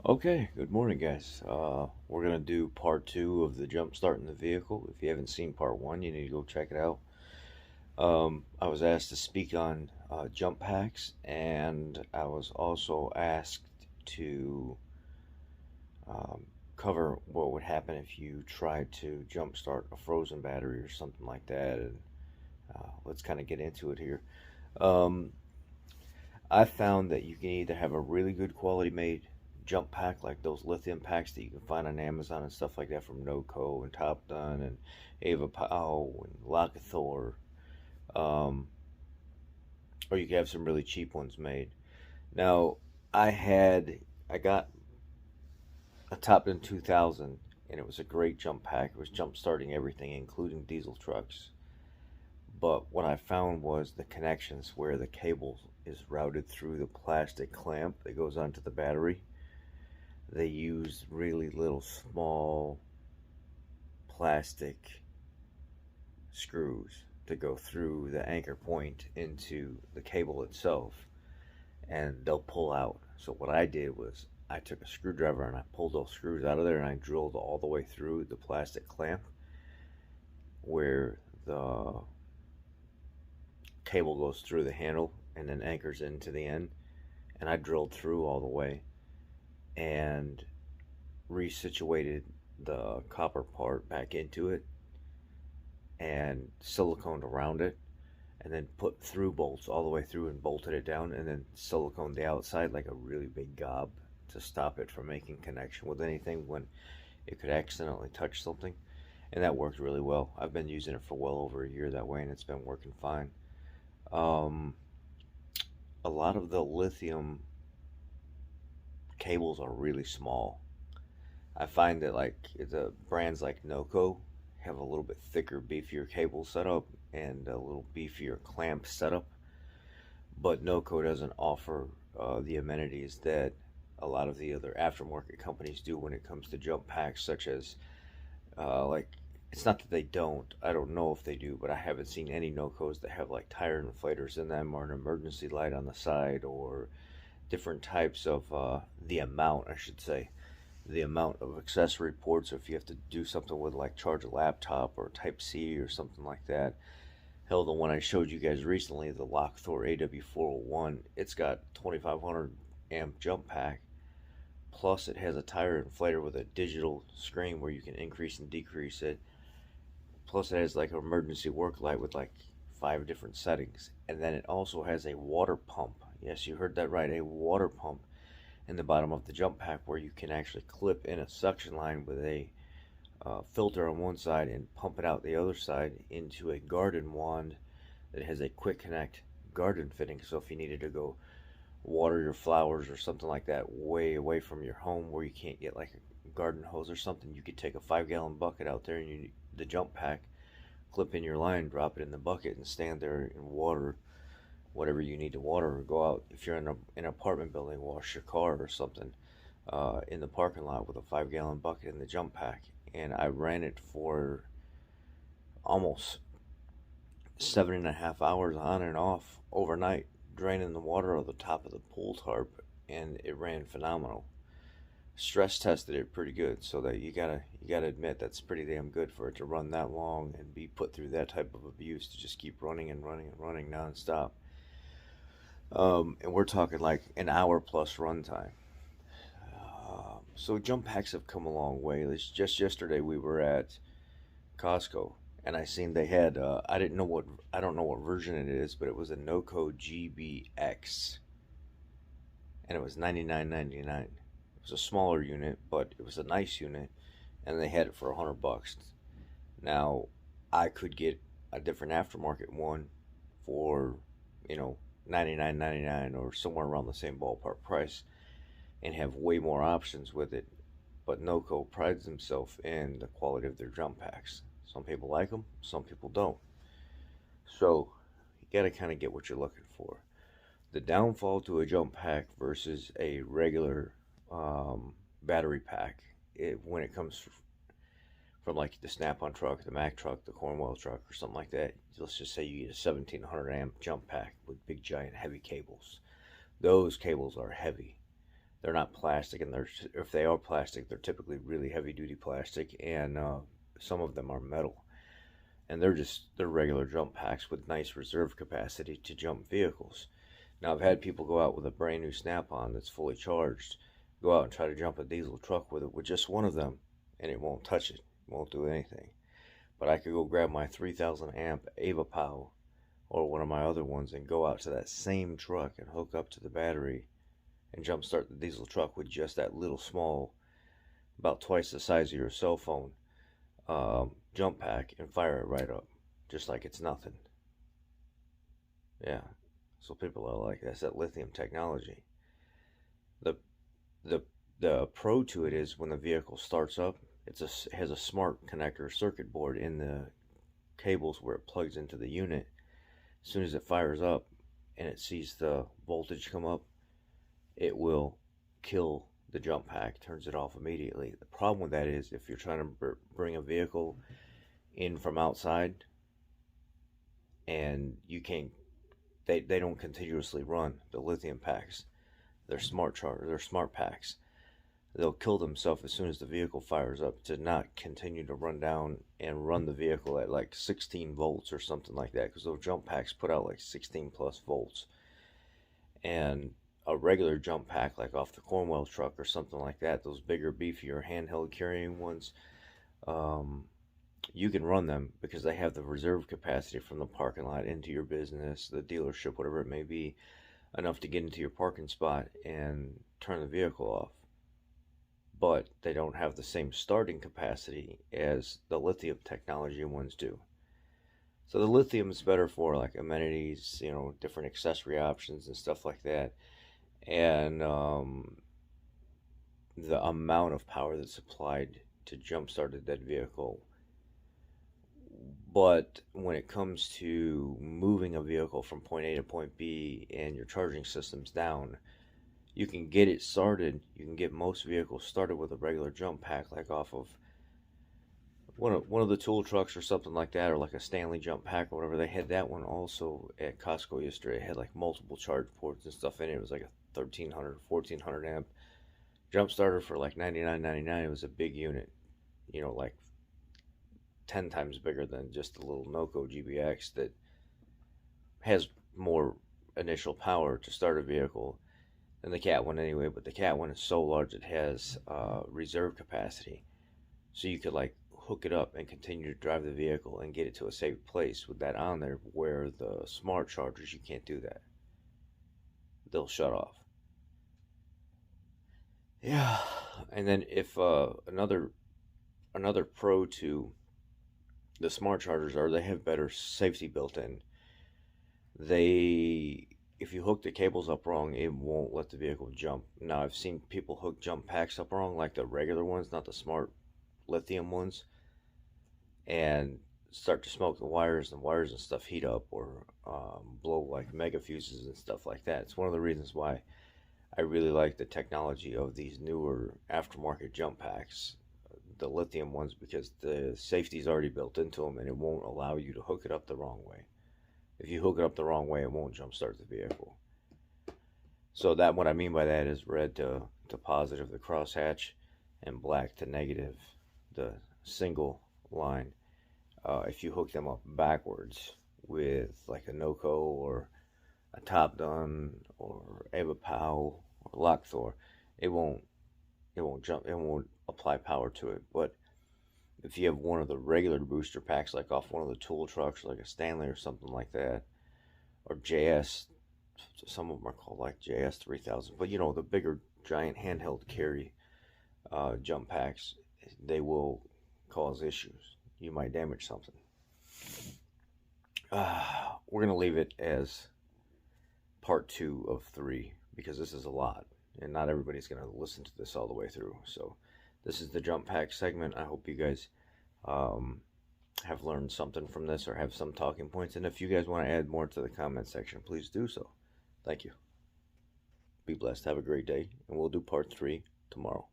Okay, good morning, guys. We're gonna do part two of the jump start in the vehicle. If you haven't seen part one, you need to go check it out. I was asked to speak on jump packs, and I was also asked to um, cover what would happen if you tried to jump start a frozen battery or something like that. And let's kind of get into it here. Um, I found that you can either have a really good quality made jump pack, like those lithium packs that you can find on Amazon and stuff like that from NoCo and Top Dun and Ava Powell and Locathor, um, or you can have some really cheap ones made. Now, I got a Top Dun 2000, and it was a great jump pack. It was jump starting everything, including diesel trucks. But what I found was the connections where the cable is routed through the plastic clamp that goes onto the battery. They use really little small plastic screws to go through the anchor point into the cable itself, and they'll pull out. So what I did was I took a screwdriver and I pulled those screws out of there, and I drilled all the way through the plastic clamp where the cable goes through the handle and then anchors into the end, and I drilled through all the way and resituated the copper part back into it and siliconed around it, and then put through bolts all the way through and bolted it down, and then siliconed the outside like a really big gob to stop it from making connection with anything when it could accidentally touch something. And that worked really well. I've been using it for well over a year that way, and it's been working fine. um, a lot of the lithium cables are really small. I find that like the brands like Noco have a little bit thicker, beefier cable setup and a little beefier clamp setup, but Noco doesn't offer the amenities that a lot of the other aftermarket companies do when it comes to jump packs, such as like it's not that they don't. I don't know if they do, but I haven't seen any Nocos that have like tire inflators in them or an emergency light on the side or different types of the amount, I should say, the amount of accessory ports if you have to do something with like charge a laptop or type C or something like that. Hell, the one I showed you guys recently, the Locathor AW401, it's got 2500 amp jump pack, plus it has a tire inflator with a digital screen where you can increase and decrease it, plus it has like an emergency work light with like 5 different settings, and then it also has a water pump. Yes, you heard that right, a water pump in the bottom of the jump pack where you can actually clip in a suction line with a filter on one side and pump it out the other side into a garden wand that has a quick connect garden fitting. So if you needed to go water your flowers or something like that way away from your home where you can't get like a garden hose or something, you could take a 5 gallon bucket out there and the jump pack, clip in your line, drop it in the bucket, and stand there and water whatever you need to water, or go out if you're in an apartment building, wash your car or something in the parking lot with a 5 gallon bucket in the jump pack. And I ran it for almost 7.5 hours on and off overnight, draining the water out of the top of the pool tarp, and it ran phenomenal. Stress tested it pretty good, so that you gotta admit that's pretty damn good for it to run that long and be put through that type of abuse to just keep running and running and running nonstop. And we're talking like an hour plus runtime. So jump packs have come a long way. Just yesterday we were at Costco, and I seen they had. I don't know what version it is, but it was a NoCo GBX, and it was 99.99. It was a smaller unit, but it was a nice unit, and they had it for $100. Now, I could get a different aftermarket one for, you know, 99.99 or somewhere around the same ballpark price and have way more options with it. But NoCo prides themselves in the quality of their jump packs. Some people like them, some people don't. So you got to kind of get what you're looking for. The downfall to a jump pack versus a regular battery pack, when it comes from like the Snap-on truck, the Mack truck, the Cornwell truck, or something like that. Let's just say you get a 1700 amp jump pack with big giant heavy cables. Those cables are heavy. They're not plastic, and if they are plastic, they're typically really heavy duty plastic, and some of them are metal. And they're regular jump packs with nice reserve capacity to jump vehicles. Now I've had people go out with a brand new Snap-on that's fully charged, go out and try to jump a diesel truck with it with just one of them, and it won't touch it, won't do anything. But I could go grab my 3000 amp Ava Pow or one of my other ones and go out to that same truck and hook up to the battery and jump start the diesel truck with just that little small, about twice the size of your cell phone, jump pack, and fire it right up, just like it's nothing. Yeah. So people are like, that's that lithium technology. The the the pro to it is when the vehicle starts up, has a smart connector circuit board in the cables where it plugs into the unit. As soon as it fires up and it sees the voltage come up, it will kill the jump pack, turns it off immediately. The problem with that is if you're trying to bring a vehicle in from outside and you can't, they don't continuously run the lithium packs. They're smart packs. They'll kill themselves as soon as the vehicle fires up to not continue to run down and run the vehicle at like 16 volts or something like that, because those jump packs put out like 16 plus volts. And a regular jump pack like off the Cornwell truck or something like that, those bigger, beefier handheld carrying ones, you can run them because they have the reserve capacity from the parking lot into your business, the dealership, whatever it may be, enough to get into your parking spot and turn the vehicle off. But they don't have the same starting capacity as the lithium technology ones do. So the lithium is better for like amenities, different accessory options and stuff like that. And the amount of power that's applied to jumpstart a dead vehicle. But when it comes to moving a vehicle from point A to point B and your charging system's down, you can get it started. You can get most vehicles started with a regular jump pack, like off of one of the tool trucks or something like that, or like a Stanley jump pack or whatever. They had that one also at Costco yesterday. It had like multiple charge ports and stuff in it. It was like a 1300, 1400 amp jump starter for like $99.99. It was a big unit, like 10 times bigger than just the little Noco GBX that has more initial power to start a vehicle than the Cat one anyway. But the Cat one is so large it has reserve capacity, so you could like hook it up and continue to drive the vehicle and get it to a safe place with that on there, where the smart chargers, you can't do that. They'll shut off. Yeah. And then if another pro to the smart chargers are they have better safety built in. If you hook the cables up wrong, it won't let the vehicle jump. Now I've seen people hook jump packs up wrong, like the regular ones, not the smart lithium ones, and start to smoke the wires, and wires and stuff heat up or blow like mega fuses and stuff like that. It's one of the reasons why I really like the technology of these newer aftermarket jump packs, the lithium ones, because the safety is already built into them and it won't allow you to hook it up the wrong way. If you hook it up the wrong way, it won't jump start the vehicle. So that, what I mean by that is red to positive, the crosshatch, and black to negative, the single line. If you hook them up backwards with like a Noco or a Top Gun or Ava Pow or Lockthor, it won't jump, it won't apply power to it. But if you have one of the regular booster packs, like off one of the tool trucks, like a Stanley or something like that, or JS, some of them are called like JS 3000, but the bigger giant handheld carry jump packs, they will cause issues. You might damage something. We're going to leave it as part 2 of 3 because this is a lot and not everybody's going to listen to this all the way through. So this is the jump pack segment. I hope you guys have learned something from this or have some talking points. And if you guys want to add more to the comment section, please do so. Thank you. Be blessed. Have a great day. And we'll do part 3 tomorrow.